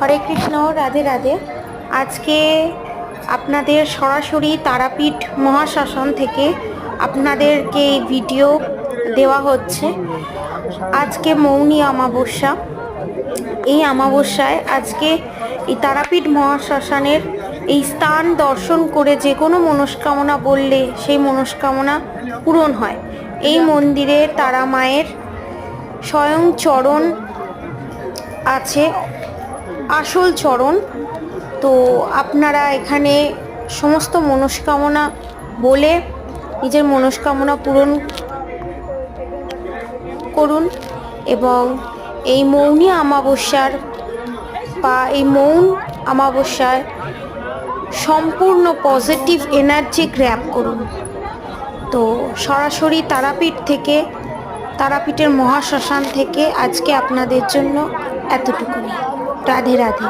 হরে কৃষ্ণ, রাধে রাধে। আজকে আপনাদের সরাসরি তারাপীঠ মহাশ্মশান থেকে আপনাদেরকে এই ভিডিও দেওয়া হচ্ছে। আজকে মৌনী অমাবস্যা। এই অমাবস্যায় আজকে এই তারাপীঠ মহাশ্মশানের এই স্থান দর্শন করে যে কোনো মনস্কামনা বললে সেই মনস্কামনা পূরণ হয়। এই মন্দিরে তারা মায়ের স্বয়ং চরণ আছে, আসল চরণ। তো আপনারা এখানে সমস্ত মনস্কামনা বলে নিজের মনস্কামনা পূরণ করুন। এবং এই মৌনী অমাবস্যার বা এই মৌন অমাবস্যায় সম্পূর্ণ পজিটিভ এনার্জি গ্র্যাব করুন। তো সরাসরি তারাপীঠ থেকে, তারাপীঠের মহাশ্মশান থেকে আজকে আপনাদের জন্য এতটুকুনি। রাধে রাধে।